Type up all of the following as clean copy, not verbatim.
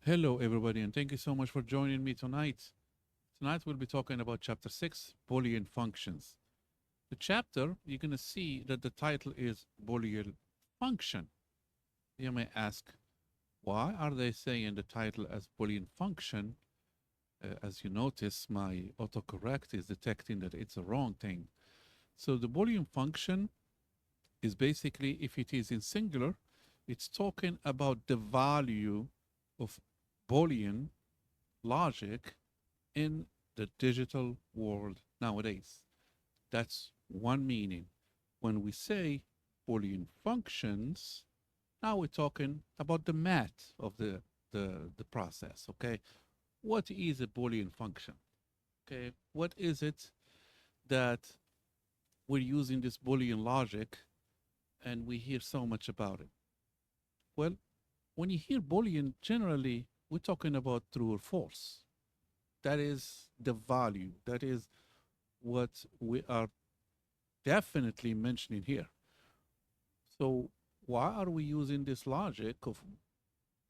Hello, everybody, and thank you so much for joining me tonight. Tonight, we'll be talking about Chapter 6 Boolean Functions. The chapter, you're going to see that the title is Boolean Function. You may ask, why are they saying the title as Boolean Function? As you notice, my autocorrect is detecting that it's a wrong thing. So, the Boolean function is basically, if it is in singular, it's talking about the value of Boolean logic in the digital world nowadays. That's one meaning. When we say Boolean functions, now we're talking about the math of the process, okay? What is a Boolean function? Okay, what is it that we're using this Boolean logic and we hear so much about it? Well, when you hear Boolean, generally we're talking about true or false. That is the value. That is what we are definitely mentioning here. So why are we using this logic of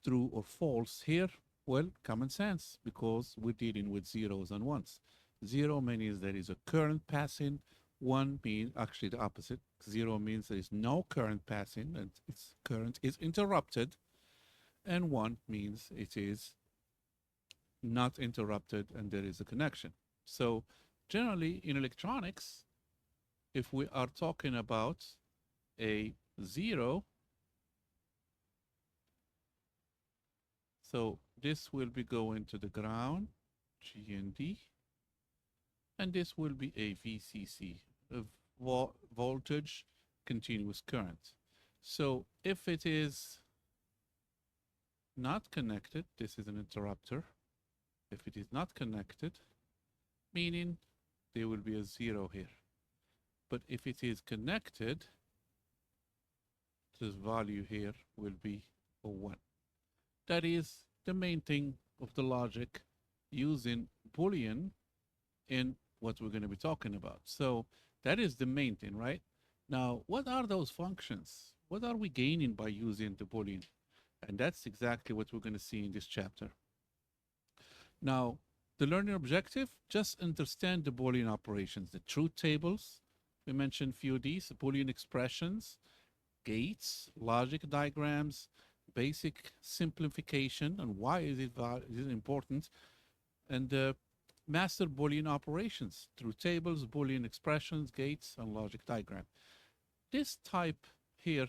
true or false here? Well, common sense, because we're dealing with zeros and ones. Zero means there is a current passing. One means actually the opposite. Zero means there is no current passing and its current is interrupted. And one means it is not interrupted and there is a connection. So generally in electronics, if we are talking about a zero, so this will be going to the ground, GND, and this will be a VCC, a voltage continuous current. So if it is not connected, this is an interrupter. If it is not connected, meaning there will be a zero here. But if it is connected, this value here will be a 1. That is the main thing of the logic using Boolean in what we're going to be talking about. So that is the main thing, right? Now, what are those functions? What are we gaining by using the Boolean? And that's exactly what we're going to see in this chapter. Now, the learning objective, just understand the Boolean operations, the truth tables. We mentioned a few of these, Boolean expressions, gates, logic diagrams, basic simplification, and why is it important, and master Boolean operations through tables, Boolean expressions, gates, and logic diagram. This type here,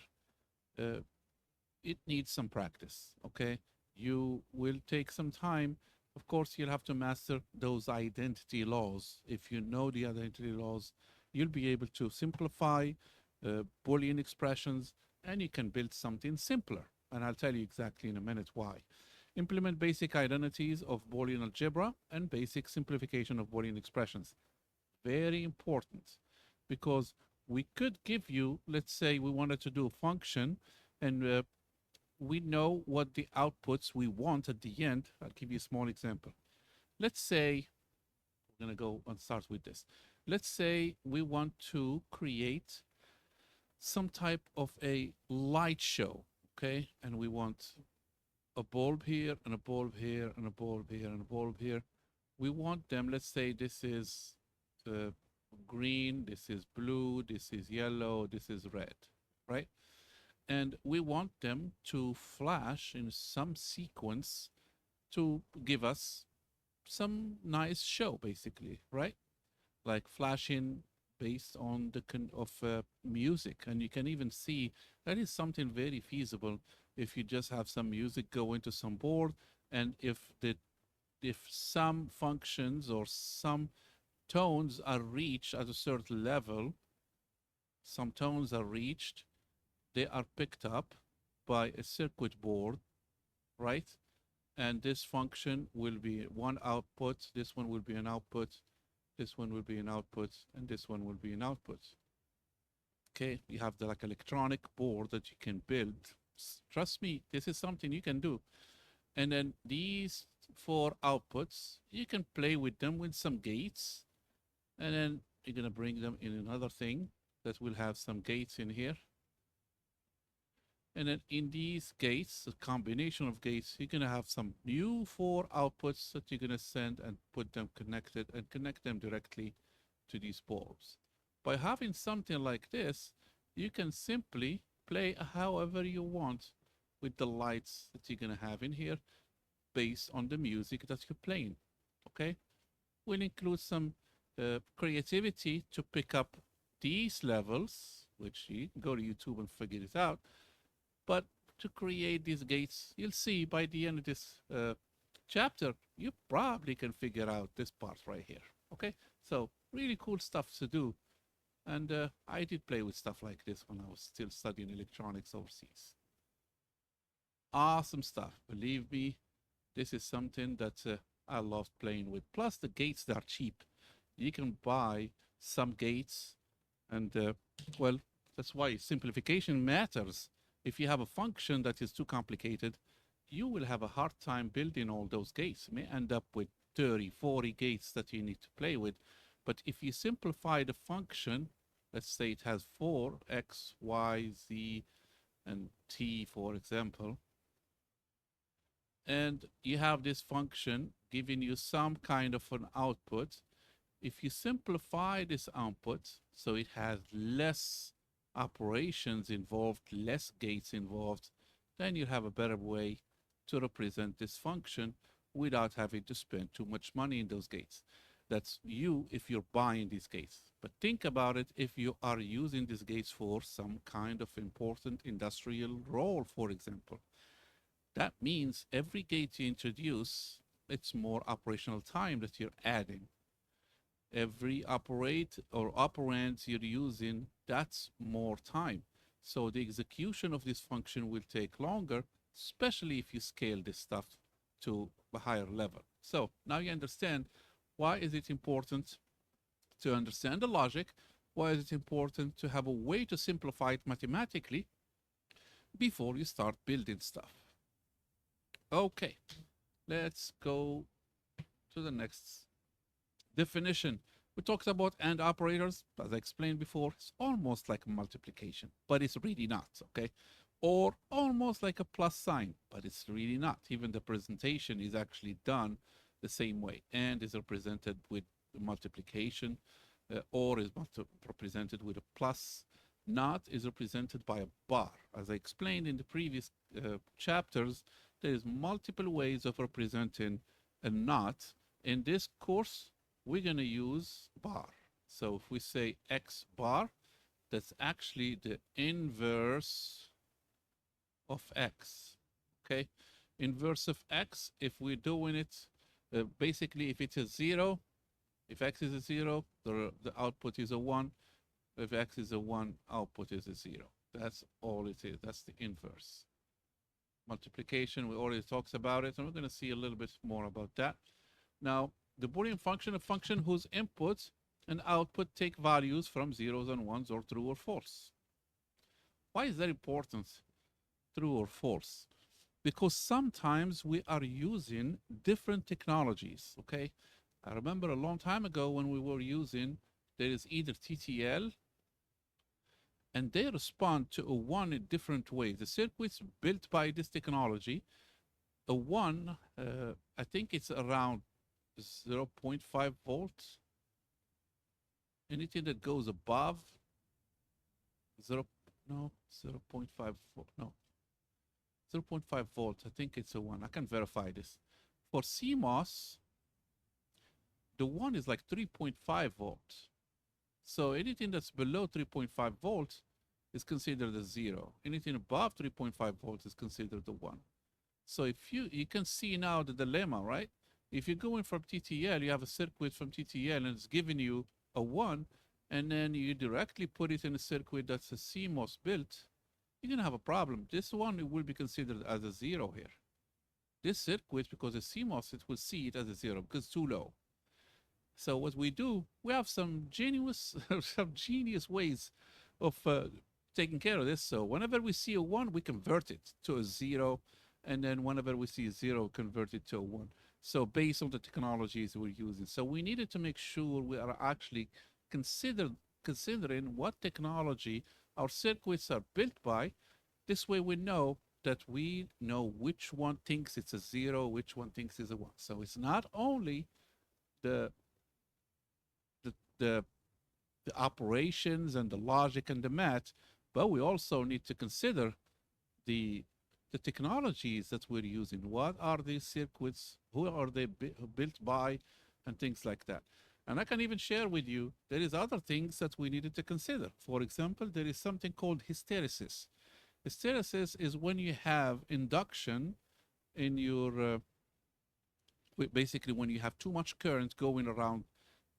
it needs some practice, okay? You will take some time. Of course, you'll have to master those identity laws. If you know the identity laws, you'll be able to simplify Boolean expressions, and you can build something simpler. And I'll tell you exactly in a minute why. Implement basic identities of Boolean algebra and basic simplification of Boolean expressions. Very important, because we could give you, let's say we wanted to do a function, and we know what the outputs we want at the end. I'll give you a small example. Let's say, we're going to go and start with this. Let's say we want to create some type of a light show, okay? And we want a bulb here and a bulb here and a bulb here and a bulb here. We want them, let's say this is green, this is blue, this is yellow, this is red, right? And we want them to flash in some sequence to give us some nice show, basically, right? Like flashing based on the music. And you can even see that is something very feasible if you just have some music go into some board, and if some functions or some tones are reached at a certain level, some tones are reached, they are picked up by a circuit board, right? And this function will be one output, this one will be an output, this one will be an output, and this one will be an output. Okay, you have the like electronic board that you can build. Trust me, this is something you can do. And then these 4 outputs, you can play with them with some gates, and then you're gonna bring them in another thing that will have some gates in here. And then in these gates, a combination of gates, you're going to have some new 4 outputs that you're going to send and put them connected and connect them directly to these bulbs. By having something like this, you can simply play however you want with the lights that you're going to have in here based on the music that you're playing. Okay? We'll include some creativity to pick up these levels, which you can go to YouTube and figure it out. But to create these gates, you'll see by the end of this chapter, you probably can figure out this part right here. Okay, so really cool stuff to do. And I did play with stuff like this when I was still studying electronics overseas. Awesome stuff. Believe me, this is something that I love playing with. Plus, the gates, they're cheap. You can buy some gates, and well, that's why simplification matters. If you have a function that is too complicated, you will have a hard time building all those gates. You may end up with 30, 40 gates that you need to play with. But if you simplify the function, let's say it has 4, x, y, z, and t, for example, and you have this function giving you some kind of an output. If you simplify this output so it has less operations involved, less gates involved, then you have a better way to represent this function without having to spend too much money in those gates. That's you if you're buying these gates. But think about it if you are using these gates for some kind of important industrial role, for example. That means every gate you introduce, it's more operational time that you're adding. Every operate or operand you're using, that's more time. So the execution of this function will take longer, especially if you scale this stuff to a higher level. So now you understand why is it important to understand the logic, why is it important to have a way to simplify it mathematically before you start building stuff. Okay, let's go to the next definition. We talked about AND operators, as I explained before. It's almost like multiplication, but it's really not, okay? Or almost like a plus sign, but it's really not. Even the presentation is actually done the same way. AND is represented with multiplication, or is represented with a plus. Not is represented by a bar. As I explained in the previous chapters, there's multiple ways of representing a not. In this course, we're going to use bar. So if we say x bar, that's actually the inverse of x. Okay, inverse of x, if we're doing it, basically if it's a 0, if x is a 0, the output is a 1. If x is a 1, output is a 0. That's all it is. That's the inverse. Multiplication, we already talked about it, and we're going to see a little bit more about that. Now, the Boolean function, a function whose input and output take values from zeros and ones or true or false. Why is that important, true or false? Because sometimes we are using different technologies, okay? I remember a long time ago when we were using, there is either TTL, and they respond to a 1 in different ways. The circuits built by this technology, a 1, I think it's around 0.5 volts. Anything that goes above 0.5 volt, no, 0.5 volts, I think it's a 1. I can verify this. For CMOS, the 1 is like 3.5 volts. So anything that's below 3.5 volts is considered a 0. Anything above 3.5 volts is considered a 1. So if you can see now the dilemma, right? If you're going from TTL, you have a circuit from TTL and it's giving you a 1, and then you directly put it in a circuit that's a CMOS built, you're going to have a problem. This one will be considered as a 0 here. This circuit, because it's CMOS, it will see it as a 0 because it's too low. So what we do, we have some genius ways of taking care of this. So whenever we see a 1, we convert it to a 0. And then whenever we see a 0, convert it to a 1. So based on the technologies we're using. So we needed to make sure we are actually considering what technology our circuits are built by This way we know that we know which one thinks it's a 0, which one thinks it's a 1. So it's not only the, the, the, the operations and the logic and the math, but we also need to consider the the technologies that we're using. What are these circuits? Who are they built by? And things like that. And I can even share with you, there is other things that we needed to consider. For example, there is something called hysteresis. Hysteresis is when you have induction in your, basically when you have too much current going around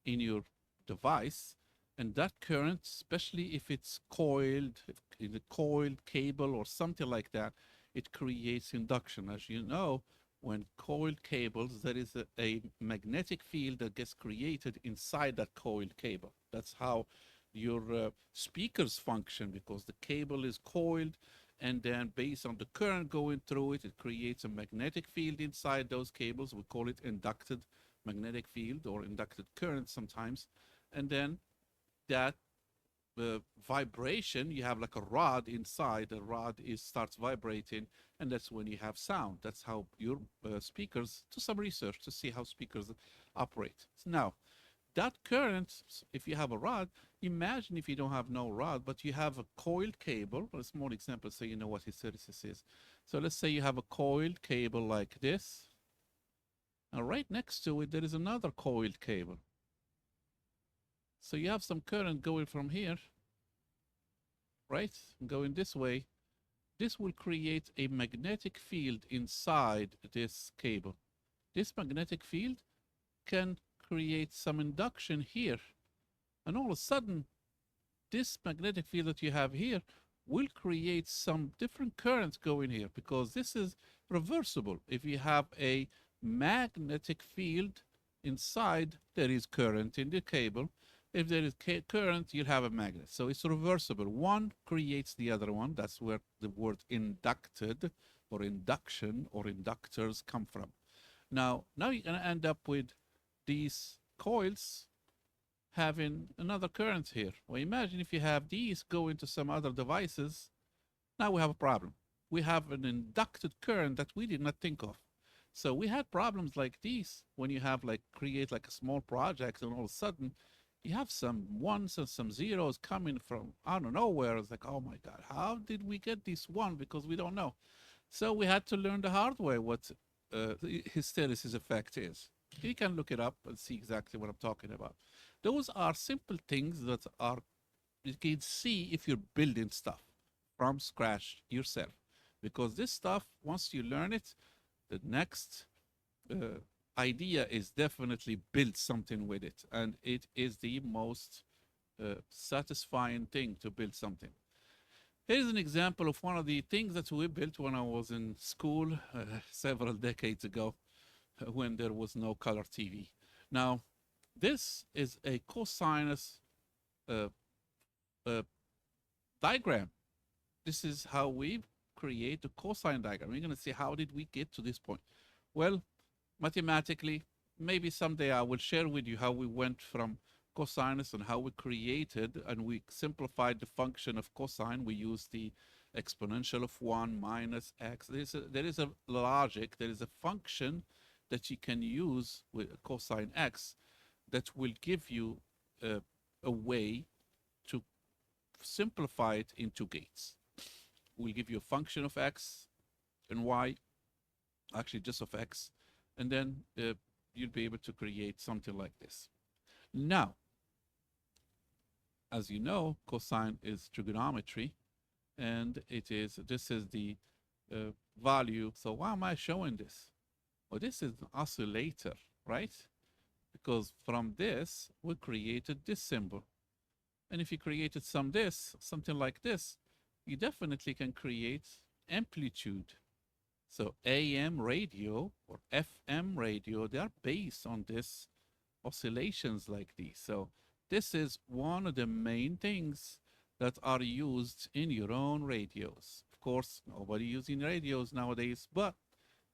in your device, and that current, especially if it's coiled, in a coiled cable or something like that, it creates induction. As you know, when coiled cables, there is a magnetic field that gets created inside that coiled cable. That's how your speakers function, because the cable is coiled, and then based on the current going through it, it creates a magnetic field inside those cables. We call it inducted magnetic field or inducted current sometimes. And then that vibration, you have like a rod inside, the rod starts vibrating, and that's when you have sound. That's how your speakers, to some research to see how speakers operate. Now, that current, if you have a rod, imagine if you don't have no rod, but you have a coiled cable, a small example so you know what hysteresis is. So let's say you have a coiled cable like this, and right next to it there is another coiled cable. So you have some current going from here, right? Going this way. This will create a magnetic field inside this cable. This magnetic field can create some induction here. And all of a sudden, this magnetic field that you have here will create some different currents going here, because this is reversible. If you have a magnetic field inside, there is current in the cable. If there is current, you'll have a magnet. So it's reversible. One creates the other one. That's where the word inducted or induction or inductors come from. Now you're going to end up with these coils having another current here. Well, imagine if you have these go into some other devices. Now we have a problem. We have an inducted current that we did not think of. So we had problems like these when you have like create like a small project, and all of a sudden you have some ones and some zeros coming from out of nowhere. It's like, oh my God, how did we get this one? Because we don't know. So we had to learn the hard way what the hysteresis effect is. You can look it up and see exactly what I'm talking about. Those are simple things that are, you can see if you're building stuff from scratch yourself. Because this stuff, once you learn it, the next idea is definitely build something with it. And it is the most satisfying thing to build something. Here's an example of one of the things that we built when I was in school several decades ago, when there was no color TV. Now, this is a cosinus diagram. This is how we create a cosine diagram. We're going to see how did we get to this point. Well, mathematically, maybe someday I will share with you how we went from cosinus and how we created and we simplified the function of cosine. We used the exponential of 1 minus x. There is a logic, there is a function that you can use with cosine x that will give you a way to simplify it into gates. We'll give you a function of x and y, actually just of x, and then you'll be able to create something like this. Now, as you know, cosine is trigonometry, and this is the value. So why am I showing this? Well, this is an oscillator, right? Because from this, we created this symbol. And if you created something like this, you definitely can create amplitude. So AM radio or FM radio, they are based on this oscillations like these. So this is one of the main things that are used in your own radios. Of course, nobody using radios nowadays, but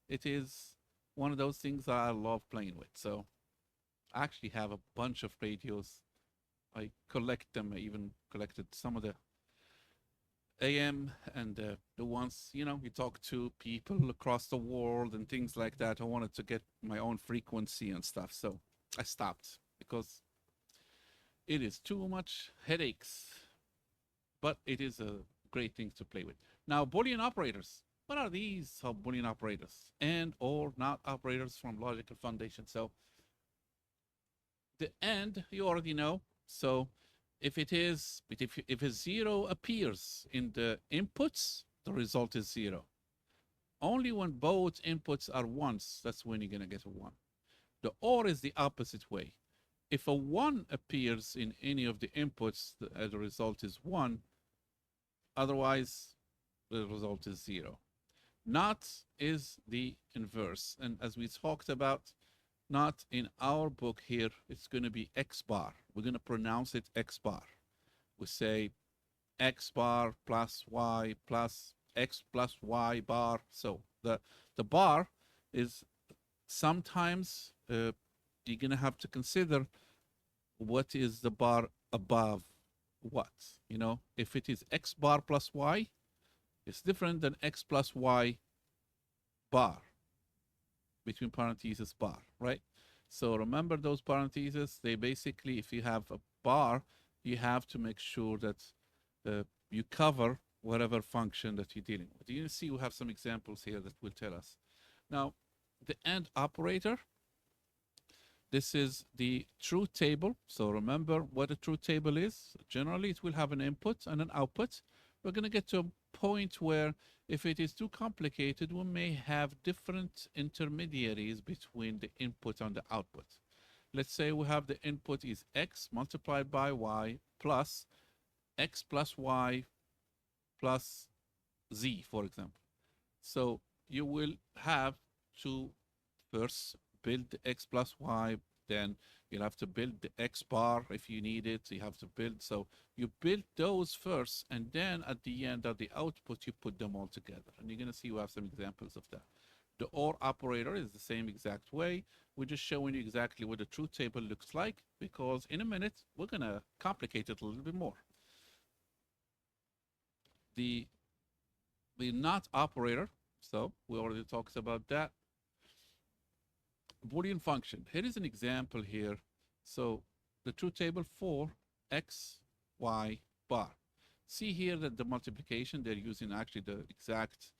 it is one of those things that I love playing with. So I actually have a bunch of radios. I collect them. I even collected some of the AM and the ones, you know, you talk to people across the world and things like that. I wanted to get my own frequency and stuff. So I stopped because it is too much headaches, but it is a great thing to play with. Now, Boolean operators. What are these Boolean operators and or not operators from logical foundation? So the and you already know. So if a zero appears in the inputs, the result is zero. Only when both inputs are ones, that's when you're gonna get a one. The or is the opposite way. If a one appears in any of the inputs, the result is one. Otherwise, the result is zero. Not is the inverse. And as we talked about, not in our book here, it's going to be X bar. We're going to pronounce it X bar. We say X bar plus Y plus X plus Y bar. So the bar is sometimes you're going to have to consider what is the bar above what. You know, if it is X bar plus Y, it's different than X plus Y bar, between parentheses bar, right? So remember those parentheses, they basically, if you have a bar, you have to make sure that you cover whatever function that you're dealing with. You see we have some examples here that will tell us. Now, the AND operator, this is the truth table. So remember what a truth table is. Generally, it will have an input and an output. We're going to get to a point where if it is too complicated, we may have different intermediaries between the input and the output. Let's say we have the input is x multiplied by y plus x plus y plus z, for example. So you will have to first build the x plus y, then you'll have to build the x bar if you need it. You have to build, so you build those first, and then at the end of the output, you put them all together. And you're gonna see we have some examples of that. The OR operator is the same exact way. We're just showing you exactly what the truth table looks like, because in a minute, we're gonna complicate it a little bit more. The not operator, so we already talked about that. Boolean function. Here is an example here. So the truth table for x, y bar. See here that the multiplication, they're using actually the exact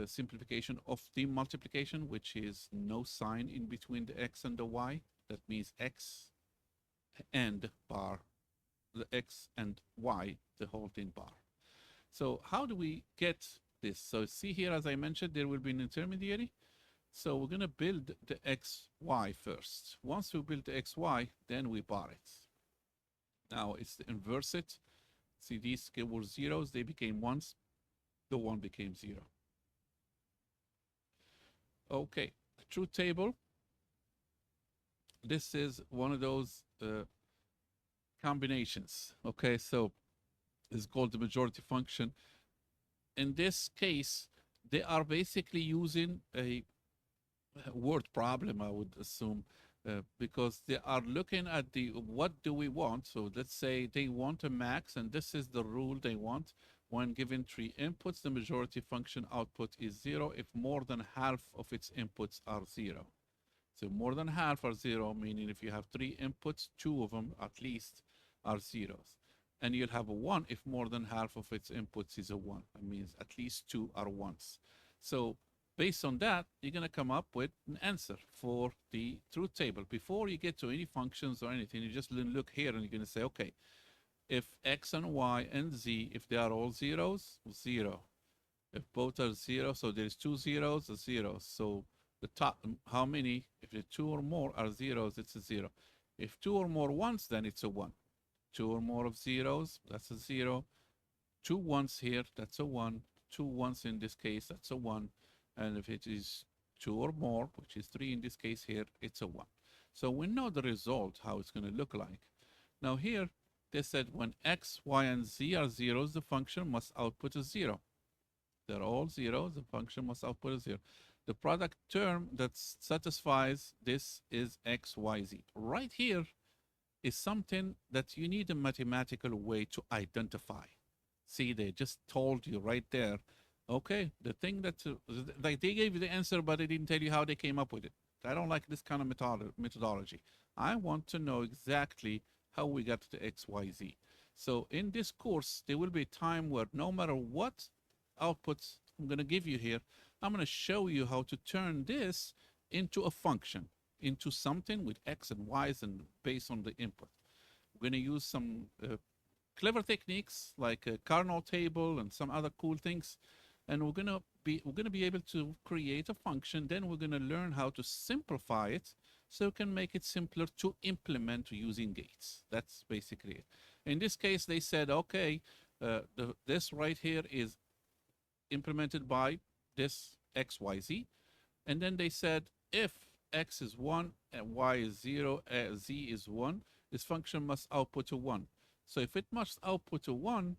simplification of the multiplication, which is no sign in between the x and the y. That means x and bar, the x and y, the whole thing bar. So how do we get this? So see here, as I mentioned, there will be an intermediary. So we're going to build the xy first. Once we build the xy, then we bar it. Now it's the inverse it. See, these were zeros, they became ones. The one became zero. Okay, the truth table. This is one of those combinations. Okay, so it's called the majority function. In this case, they are basically using a word problem, I would assume, because they are looking at the what do we want. So let's say they want a max, and this is the rule they want. When given three inputs, the majority function output is zero if more than half of its inputs are zero. So more than half are zero, meaning if you have three inputs, two of them at least are zeros. And you'll have a one if more than half of its inputs is a one. That means at least two are ones. So based on that, you're going to come up with an answer for the truth table. Before you get to any functions or anything, you just look here and you're going to say, okay, if x and y and z, if they are all zeros, zero. If both are zero, so there's two zeros, a zero. So the top, how many? If the two or more are zeros, it's a zero. If two or more ones, then it's a one. Two or more of zeros, that's a zero. Two ones here, that's a one. Two ones in this case, that's a one. And if it is two or more, which is three in this case here, it's a one. So we know the result, how it's going to look like. Now here, they said when x, y, and z are zeros, the function must output a zero. They're all zeros, the function must output a zero. The product term that satisfies this is x, y, z. Right here is something that you need a mathematical way to identify. See, they just told you right there. Okay, the thing that like they gave you the answer, but they didn't tell you how they came up with it. I don't like this kind of methodology. I want to know exactly how we got to X, Y, Z. So in this course, there will be a time where no matter what outputs I'm going to give you here, I'm going to show you how to turn this into a function, into something with X and Y's and based on the input. We're going to use some clever techniques like a kernel table and some other cool things, and we're gonna be able to create a function. Then we're gonna learn how to simplify it so we can make it simpler to implement using gates. That's basically it. In this case, they said, okay, this right here is implemented by this XYZ, and then they said if X is 1 and Y is 0, Z is 1, this function must output a 1. So if it must output a 1,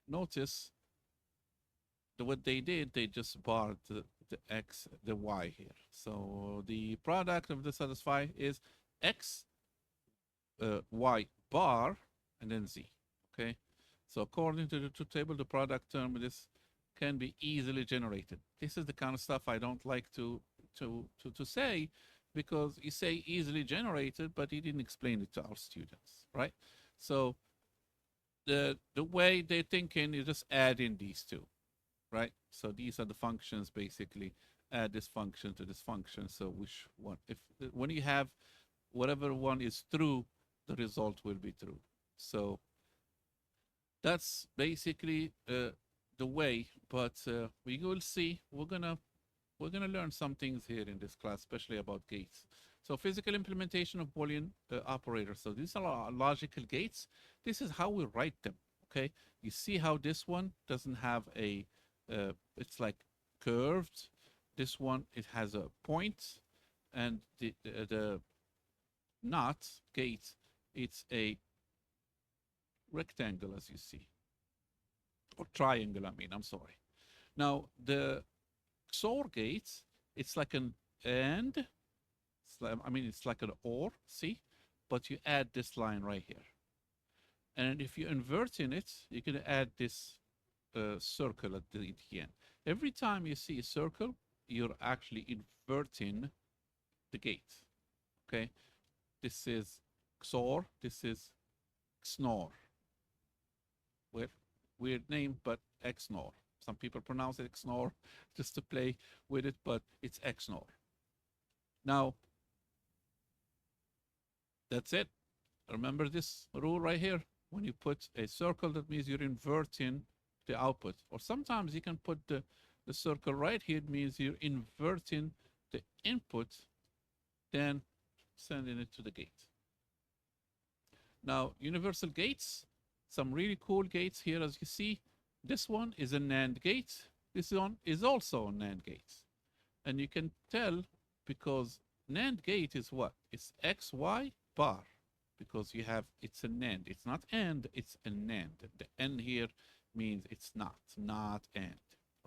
notice that what they did, they just barred the X, the Y here. So the product of the satisfy is X, Y bar, and then Z, okay? So according to the truth table, the product term of this can be easily generated. This is the kind of stuff I don't like to say, because you say easily generated, but he didn't explain it to our students, right? So the way they're thinking is just add in these two, right? So these are the functions, basically add this function to this function. So which one, if when you have whatever one is true, the result will be true. So that's basically the way, but we will see. We're gonna learn some things here in this class, especially about gates. So physical implementation of Boolean operators. So these are logical gates. This is how we write them, okay? You see how this one doesn't have a, it's like curved. This one, it has a point, and the not gate, it's a rectangle, as you see, or triangle, I mean, I'm sorry. Now, the XOR gates, it's like an and, it's like an or, see? But you add this line right here. And if you invert in it, you can add this circle at the end. Every time you see a circle, you're actually inverting the gate, okay? This is XOR, this is XNOR. Weird name, but XNOR. Some people pronounce it XNOR just to play with it, but it's XNOR. Now, that's it. Remember this rule right here. When you put a circle, that means you're inverting the output. Or sometimes you can put the circle right here. It means you're inverting the input, then sending it to the gate. Now, universal gates, some really cool gates here, as you see. This one is a NAND gate. This one is also a NAND gate. And you can tell because NAND gate is what? It's XY bar, because you have, it's a NAND. It's not AND, it's a NAND. The N here means it's not AND,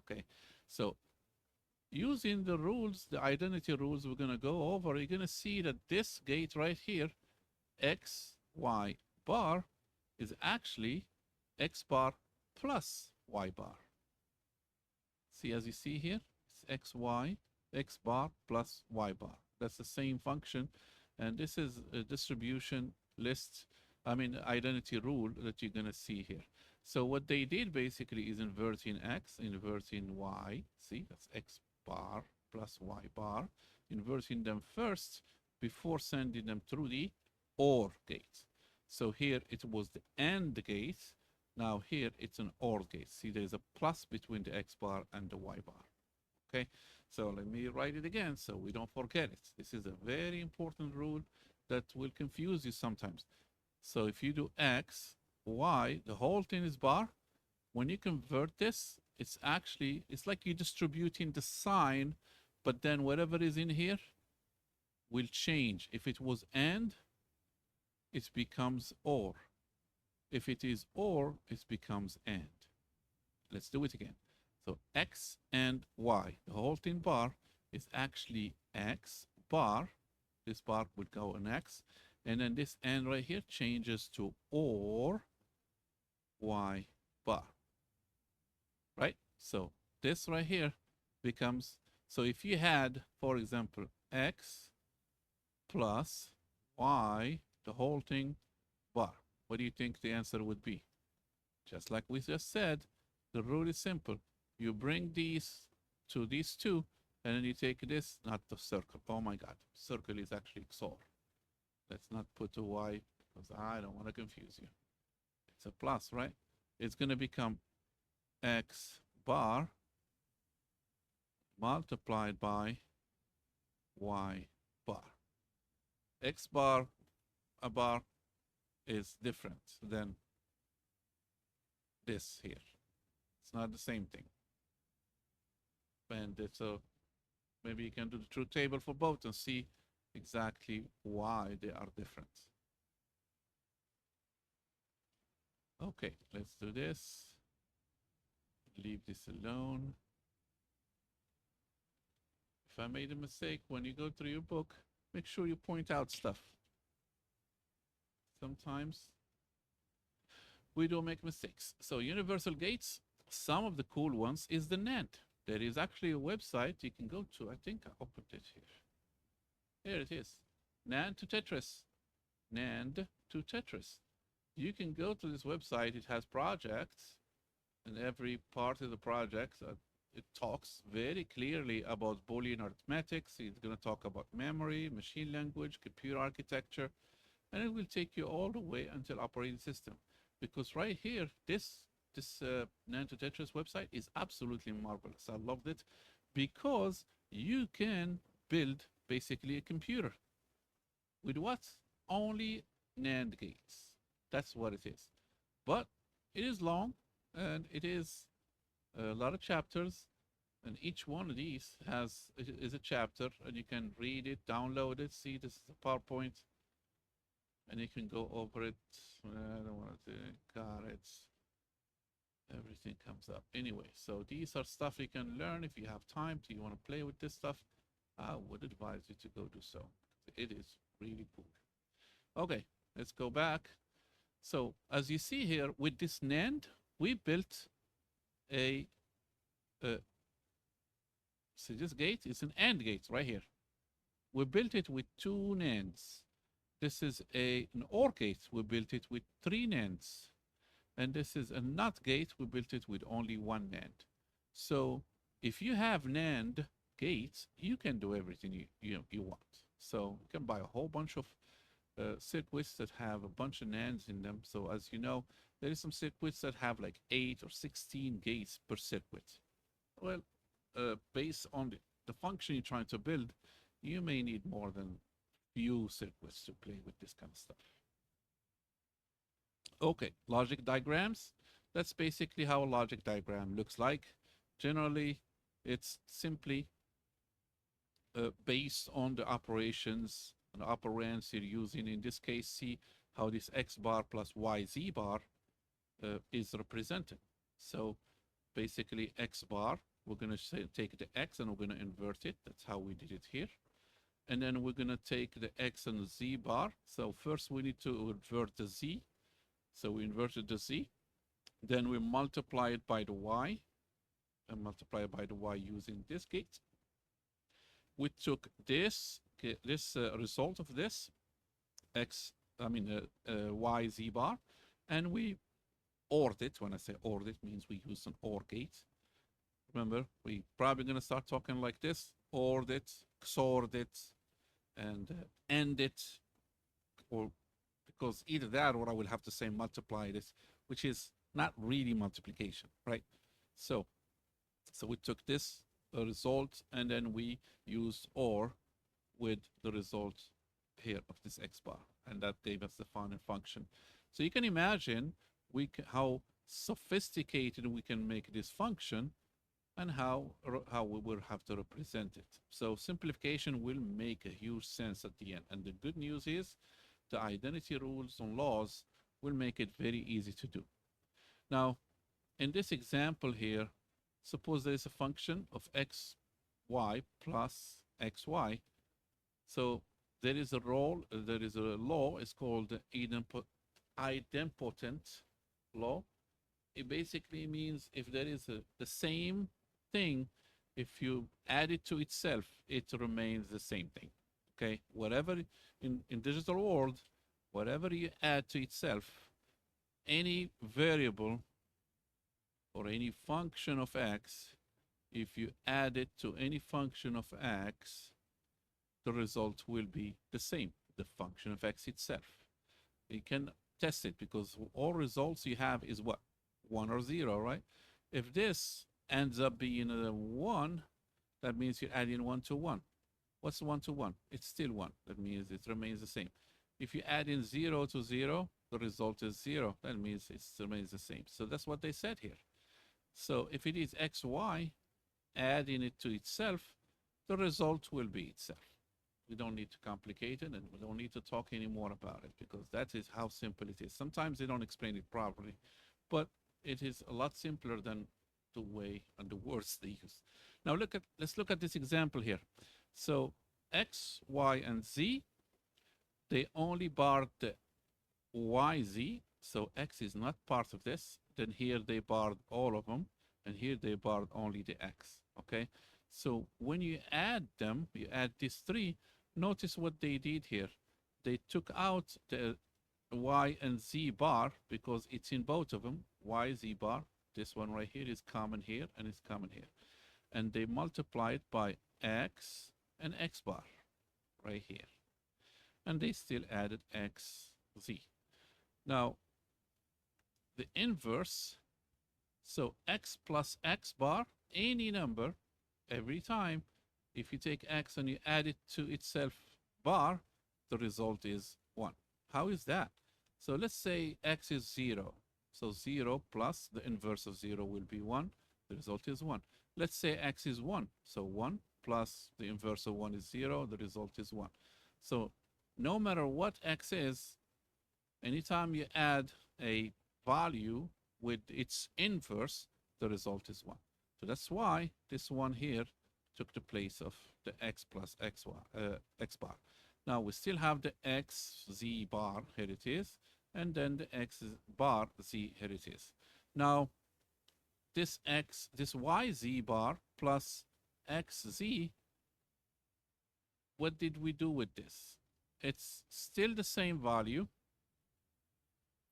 okay? So using the rules, the identity rules we're gonna go over, you're gonna see that this gate right here, XY bar, is actually X bar plus Y bar. See, as you see here, it's XY, X bar plus Y bar. That's the same function. And this is a distribution list, identity rule that you're gonna see here. So what they did basically is inverting X, inverting Y. See, that's X bar plus Y bar, inverting them first before sending them through the OR gate. So here it was the AND gate. Now here it's an OR gate. See, there's a plus between the X bar and the Y bar. Okay, so let me write it again so we don't forget it. This is a very important rule that will confuse you sometimes. So if you do X, Y, the whole thing is bar. When you convert this, it's like you're distributing the sign, but then whatever is in here will change. If it was AND, it becomes OR. If it is OR, it becomes AND. Let's do it again. So X and Y, the whole thing bar is actually X bar. This bar would go on X. And then this AND right here changes to OR Y bar. So this right here becomes, so if you had, for example, x plus y, the whole thing bar, what do you think the answer would be? Just like we just said, the rule is simple. You bring these to these two, and then you take this, not the circle. Oh my God, circle is actually XOR. Let's not put a y because I don't want to confuse you. It's a plus, right? It's going to become x bar multiplied by y bar. X bar, a bar, is different than this here. It's not the same thing. And so maybe you can do the truth table for both and see exactly why they are different. Okay, let's do this. Leave this alone. If I made a mistake, when you go through your book, make sure you point out stuff. Sometimes we do make mistakes. So universal gates, some of the cool ones is the NAND. There is actually a website you can go to. I think I opened it here. Here it is. NAND to Tetris. NAND to Tetris. You can go to this website. It has projects, and every part of the project, it talks very clearly about Boolean arithmetics. It's going to talk about memory, machine language, computer architecture, and it will take you all the way until operating system. Because right here, this NAND to Tetris website is absolutely marvelous. I loved it because you can build basically a computer with what? Only NAND gates. That's what it is. But it is long and it is a lot of chapters, and each one of these is a chapter, and you can read it, download it, see this is a PowerPoint, and you can go over it. I don't want to got it. Everything comes up anyway. So these are stuff you can learn if you have time. Do you want to play with this stuff? I would advise you to go do so. It is really cool. Okay, let's go back. So as you see here with this NAND, we built a so this gate is an AND gate right here. We built it with 2 NANDs. This is an OR gate. We built it with 3 NANDs. And this is a NOT gate. We built it with only 1 NAND. So if you have NAND gates, you can do everything you want. So you can buy a whole bunch of circuits that have a bunch of NANDs in them. So as you know, there is some circuits that have like 8 or 16 gates per circuit. Well, based on the function you're trying to build, you may need more than few circuits to play with this kind of stuff. Okay, logic diagrams. That's basically how a logic diagram looks like. Generally, it's simply based on the operations and operands you're using. In this case, see how this x bar plus yz bar is represented. So basically x bar, we're going to take the x and we're going to invert it. That's how we did it here. And then we're going to take the x and the z bar. So first we need to invert the z. So we inverted the z. Then we multiply it by the y. And multiply it by the y using this gate. We took this result of this y z bar, and we ORed it. When I say ORed, it means we use an OR gate. Remember, we probably going to start talking like this: ORed it, XORed it, and AND it, or because either that or I will have to say multiply this, which is not really multiplication, right? So we took this result and then we used OR with the result here of this x bar, and that gave us the final function. So you can imagine how sophisticated we can make this function and how we will have to represent it. So simplification will make a huge sense at the end. And the good news is the identity rules and laws will make it very easy to do. Now, in this example here, suppose there is a function of xy plus xy. So there is a law, it's called the idempotent law. it basically means if there is the same thing, if you add it to itself, it remains the same thing. Okay, whatever in digital world, whatever you add to itself, any variable or any function of x, if you add it to any function of x, the result will be the same, the function of x itself. You can test it because all results you have is what? 1 or 0, right? If this ends up being a 1, that means you're adding 1 to 1. What's 1 to 1? It's still 1. That means it remains the same. If you add in 0 to 0, the result is 0. That means it remains the same. So that's what they said here. So if it is xy, adding it to itself, the result will be itself. We don't need to complicate it, and we don't need to talk anymore about it because that is how simple it is. Sometimes they don't explain it properly, but it is a lot simpler than the way and the words they use. Now let's look at this example here. So x, y, and z, they only barred the yz, so x is not part of this. Then here they barred all of them, and here they barred only the x, okay? So when you add them, you add these three, notice what they did here. They took out the y and z bar because it's in both of them, y, z bar. This one right here is common here, and it's common here. And they multiplied by x and x bar right here. And they still added x, z. Now, the inverse, so x plus x bar, any number, every time, if you take x and you add it to itself bar, the result is 1. How is that? So let's say x is 0. So 0 plus the inverse of 0 will be 1. The result is 1. Let's say x is 1. So 1 plus the inverse of 1 is 0. The result is 1. So no matter what x is, anytime you add a value with its inverse, the result is 1. So that's why this one here took the place of the x plus x bar. Now we still have the x z bar, here it is, and then the x bar z, here it is. Now this y z bar plus x z, what did we do with this? It's still the same value.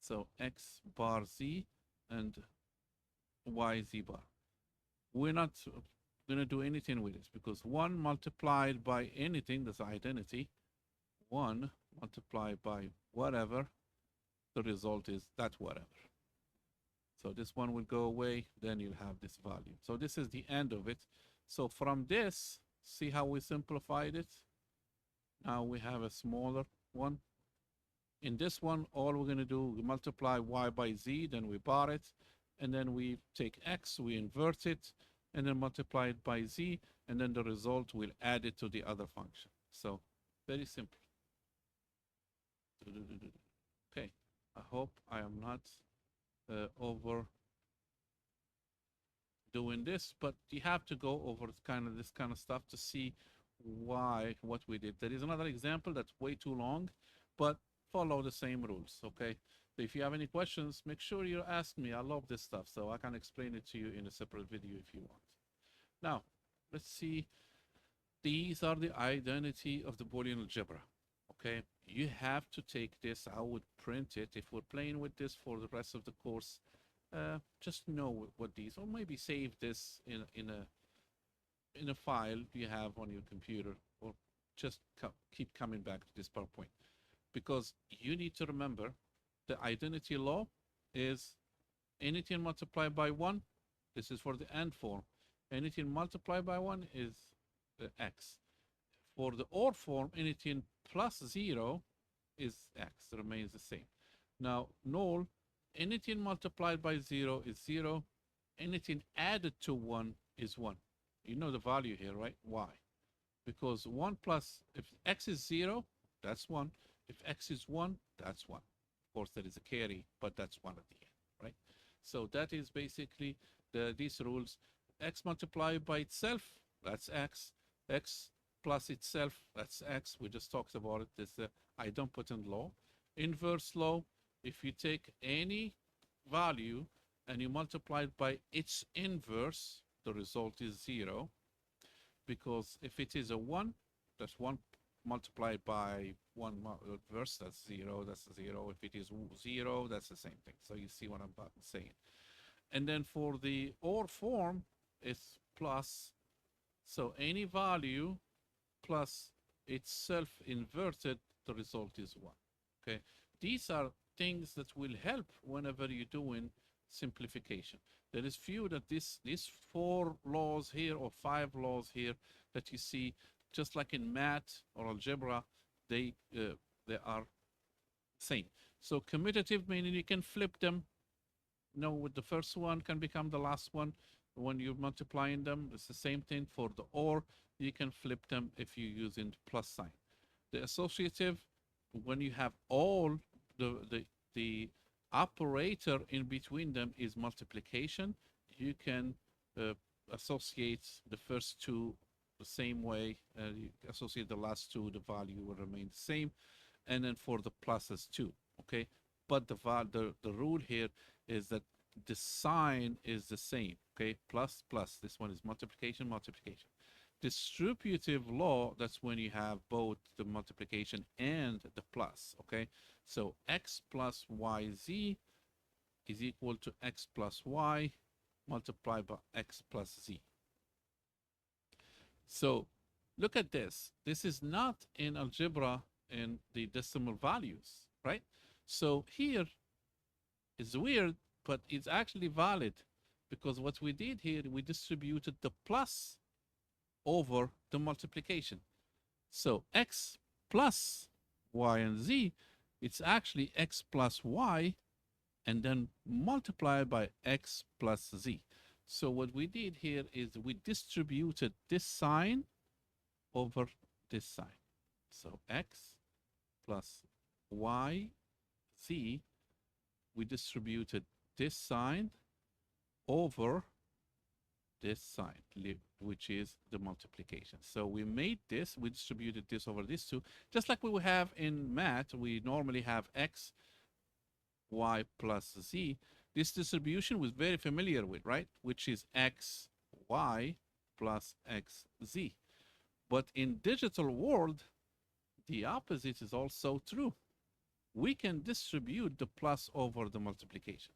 So x bar z and y z bar. We're not going to do anything with this because 1 multiplied by anything, that's identity, 1 multiplied by whatever, the result is that whatever. So this one will go away, then you'll have this value. So this is the end of it. So from this, see how we simplified it? Now we have a smaller one. In this one, all we're going to do, we multiply y by z, then we bar it, and then we take x, we invert it, and then multiply it by z, and then the result we'll add it to the other function. So very simple. Okay, I hope I am not over doing this, but you have to go over this kind of stuff to see what we did. There is another example that's way too long, but follow the same rules, okay? So if you have any questions, make sure you ask me. I love this stuff, so I can explain it to you in a separate video if you want. Now, let's see. These are the identity of the Boolean algebra, okay? You have to take this. I would print it. If we're playing with this for the rest of the course, just know what these, or maybe save this in a file you have on your computer, or just keep coming back to this PowerPoint. Because you need to remember the identity law is anything multiplied by 1, this is for the AND form. Anything multiplied by 1 is x. For the OR form, anything plus 0 is x, remains the same. Now, null, anything multiplied by 0 is 0. Anything added to 1 is 1. You know the value here, right? Why? Because 1 plus, if x is 0, that's 1. If x is 1, that's 1. Of course, there is a carry, but that's 1 at the end, right? So that is basically these rules. X multiplied by itself, that's x. X plus itself, that's x. We just talked about it. This idempotent law. Inverse law, if you take any value and you multiply it by its inverse, the result is 0. Because if it is a 1, that's 1 multiplied by 1 inverse, that's 0, that's 0. If it is 0, that's the same thing. So you see what I'm saying. And then for the OR form, it's plus. So any value plus itself inverted, the result is 1. Okay, these are things that will help whenever you're doing simplification. There is few that these 4 laws here or 5 laws here that you see, just like in math or algebra, they are same. So commutative meaning you can flip them. You know, with the first one can become the last one when you're multiplying them. It's the same thing for the OR. You can flip them if you're using plus sign. The associative, when you have all the operator in between them is multiplication, you can associate the first two the same way. You associate the last two, the value will remain the same. And then for the pluses too, okay? But the rule here is that the sign is the same, okay? Plus, plus. This one is multiplication, multiplication. Distributive law, that's when you have both the multiplication and the plus, okay? So x plus yz is equal to x plus y multiplied by x plus z. So look at this. This is not in algebra in the decimal values, right? So here is weird, but it's actually valid because what we did here, we distributed the plus over the multiplication. So x plus y and z, it's actually x plus y and then multiplied by x plus z. So what we did here is we distributed this sign over this sign. So x plus y, z, we distributed this sign over this sign, which is the multiplication. So we made this, we distributed this over these two, just like we would have in math. We normally have x, y plus z. This distribution was very familiar with, right? Which is x, y plus x, z. But in digital world, the opposite is also true. We can distribute the plus over the multiplication.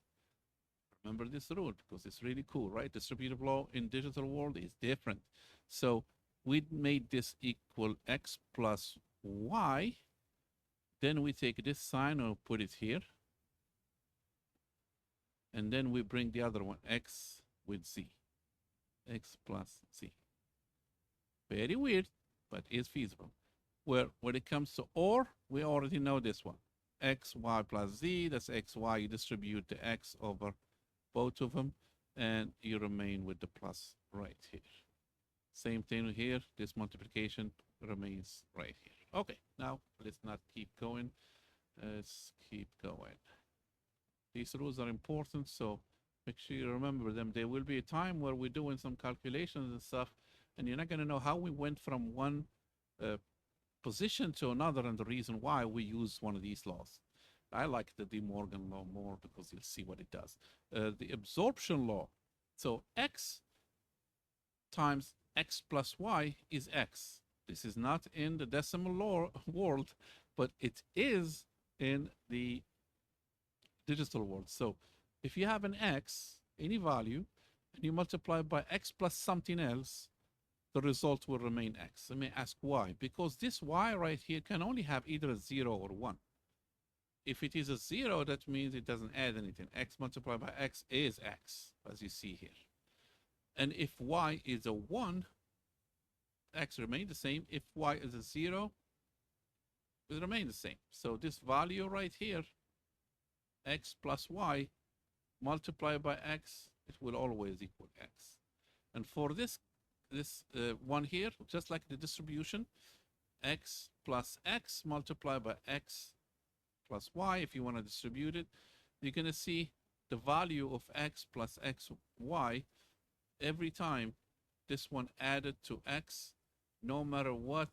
Remember this rule because it's really cool, right? Distributive law in digital world is different. So we made this equal x plus y. Then we take this sign and put it here. And then we bring the other one, x with z, x plus z. Very weird, but is feasible. Where when it comes to OR, we already know this one. X, y plus z, that's x, y. You distribute the x over both of them, and you remain with the plus right here. Same thing here. This multiplication remains right here. Okay, now let's not keep going. Let's keep going. These rules are important, so make sure you remember them. There will be a time where we're doing some calculations and stuff, and you're not going to know how we went from one position to another and the reason why we use one of these laws. I like the De Morgan law more because you'll see what it does. The absorption law. So x times x plus y is x. This is not in the decimal law world, but it is in the digital world. So if you have an x, any value, and you multiply by x plus something else, the result will remain x. Let me ask why. Because this y right here can only have either a 0 or 1. If it is a 0, that means it doesn't add anything. X multiplied by x is x, as you see here. And if y is a 1, x remains the same. If y is a 0, it will remain the same. So this value right here, x plus y multiplied by x, it will always equal x. And for this one here, just like the distribution, x plus x multiplied by x plus y, if you want to distribute it, you're going to see the value of x plus x, y, every time this one added to x, no matter what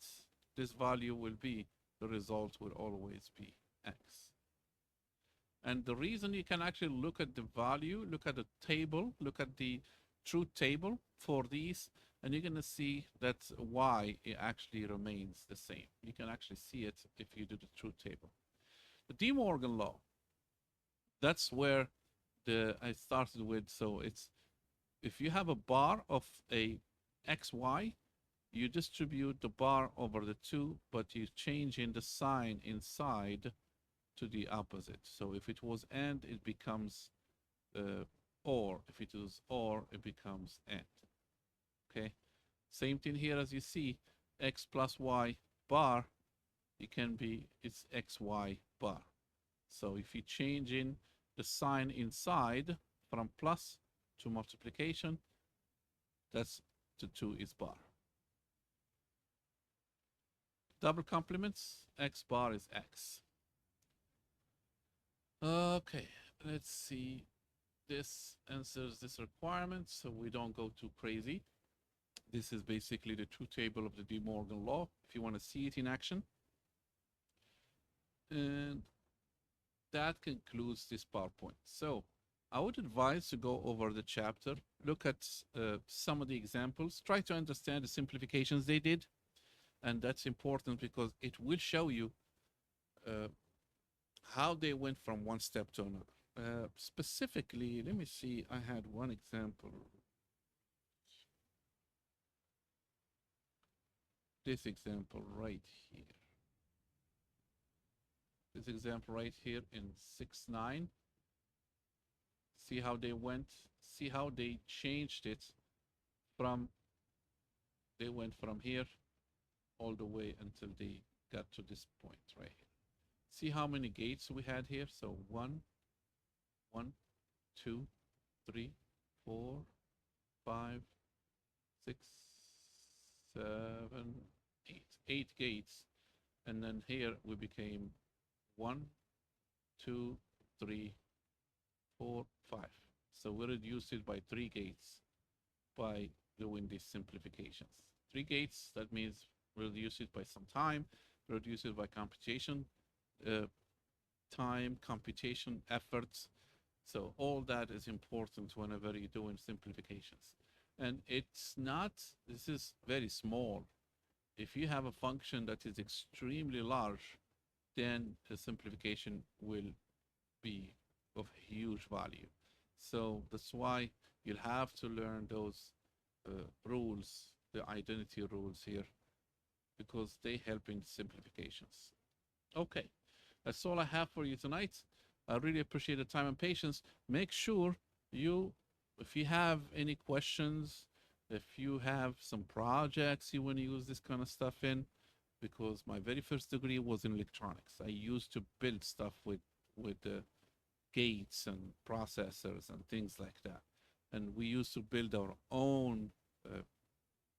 this value will be, the result will always be x. And the reason you can actually look at the value, look at the table, look at the truth table for these, and you're going to see that y it actually remains the same. You can actually see it if you do the truth table. The De Morgan law, that's where I started with. So it's if you have a bar of a xy, you distribute the bar over the two, but you change in the sign inside to the opposite. So if it was and, it becomes or. If it was or, it becomes and. Okay. Same thing here as you see, x plus y bar, it can be, it's xy bar. So if you change in the sign inside from plus to multiplication, that's the 2 is bar. Double complements, x bar is x. Okay, let's see. This answers this requirement, so we don't go too crazy. This is basically the truth table of the De Morgan law, if you want to see it in action. And that concludes this PowerPoint. So I would advise to go over the chapter, look at some of the examples, try to understand the simplifications they did. And that's important because it will show you how they went from one step to another. Specifically, let me see, I had one example. This example right here. This example right here in 6-9. See how they went, see how they changed it from, they went from here all the way until they got to this point right here. See how many gates we had here? So 1, 2, 3, 4, 5, 6, 7, 8. 8 gates. And then here we became 1, 2, 3, 4, 5. So we reduced it by 3 gates by doing these simplifications. 3 gates, that means we reduce it by some time, reduce it by computation, time, computation, efforts. So all that is important whenever you're doing simplifications. And it's not, this is very small. If you have a function that is extremely large, then the simplification will be of huge value. So that's why you'll have to learn those rules, the identity rules here, because they help in simplifications. Okay, that's all I have for you tonight. I really appreciate the time and patience. Make sure you, if you have any questions, if you have some projects you want to use this kind of stuff in, because my very first degree was in electronics. I used to build stuff with gates and processors and things like that. And we used to build our own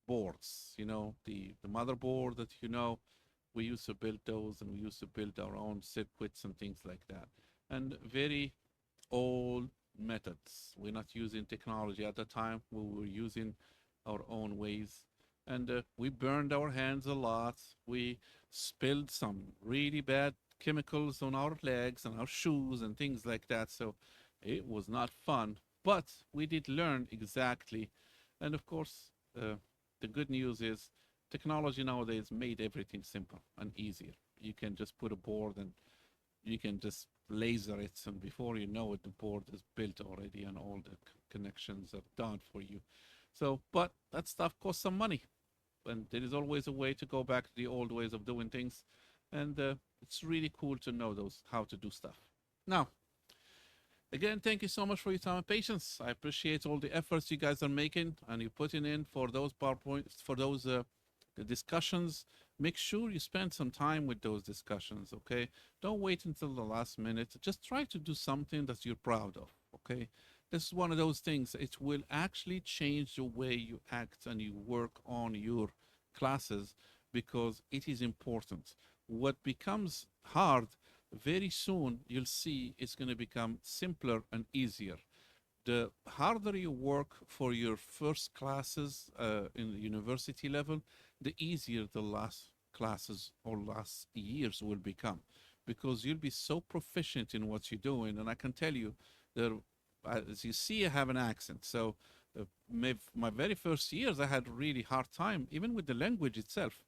boards, you know, the motherboard that you know, we used to build those, and we used to build our own circuits and things like that. And very old methods. We're not using technology at the time. We were using our own ways. And we burned our hands a lot. We spilled some really bad chemicals on our legs and our shoes and things like that. So it was not fun, but we did learn exactly. And of course, the good news is technology nowadays made everything simple and easier. You can just put a board and you can just laser it, and before you know it, the board is built already and all the connections are done for you. So, but that stuff costs some money, and there is always a way to go back to the old ways of doing things. And it's really cool to know those, how to do stuff. Now, again, thank you so much for your time and patience. I appreciate all the efforts you guys are making and you're putting in for those PowerPoints, for those the discussions. Make sure you spend some time with those discussions, okay? Don't wait until the last minute. Just try to do something that you're proud of, okay? This is one of those things. It will actually change the way you act and you work on your classes because it is important. What becomes hard, very soon you'll see it's going to become simpler and easier. The harder you work for your first classes in the university level, the easier the last classes or last years will become. because you'll be so proficient in what you're doing. And I can tell you, there, as you see, I have an accent. So my very first years, I had really hard time, even with the language itself.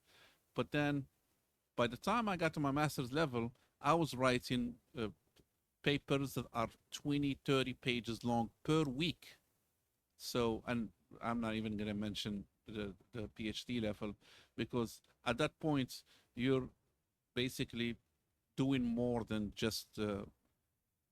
But then by the time I got to my master's level, I was writing papers that are 20, 30 pages long per week. So, and I'm not even going to mention the PhD level, because at that point, you're basically doing more than just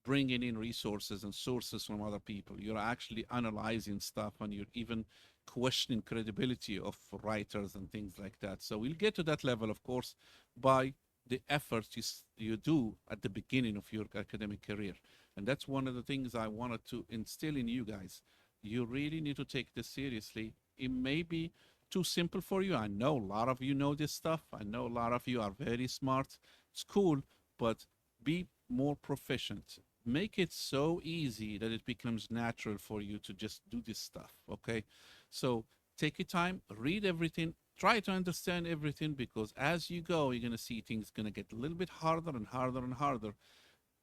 bringing in resources and sources from other people. You're actually analyzing stuff, and you're even questioning credibility of writers and things like that. So we'll get to that level, of course, by the efforts you do at the beginning of your academic career. And that's one of the things I wanted to instill in you guys. You really need to take this seriously. It may be too simple for you. I know a lot of you know this stuff. I know a lot of you are very smart. It's cool, but be more proficient. Make it so easy that it becomes natural for you to just do this stuff. Okay. So take your time, read everything, try to understand everything, because as you go, you're going to see things going to get a little bit harder and harder and harder.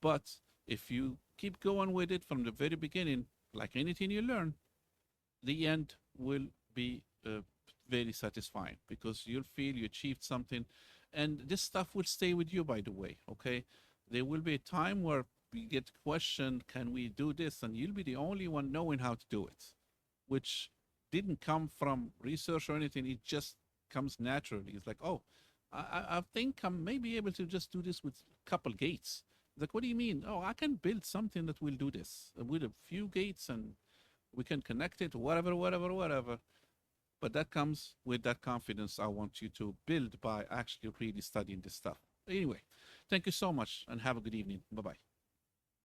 But if you keep going with it from the very beginning, like anything you learn, the end will be very satisfying, because you'll feel you achieved something. And this stuff will stay with you, by the way. Okay. There will be a time where we get questioned, can we do this? And you'll be the only one knowing how to do it, which didn't come from research or anything. It just comes naturally. It's like, oh, I think I may be able to just do this with a couple gates. Like, what do you mean? Oh, I can build something that will do this with a few gates, and we can connect it, whatever, whatever, whatever. But that comes with that confidence I want you to build by actually really studying this stuff. Anyway, thank you so much, and have a good evening. Bye bye.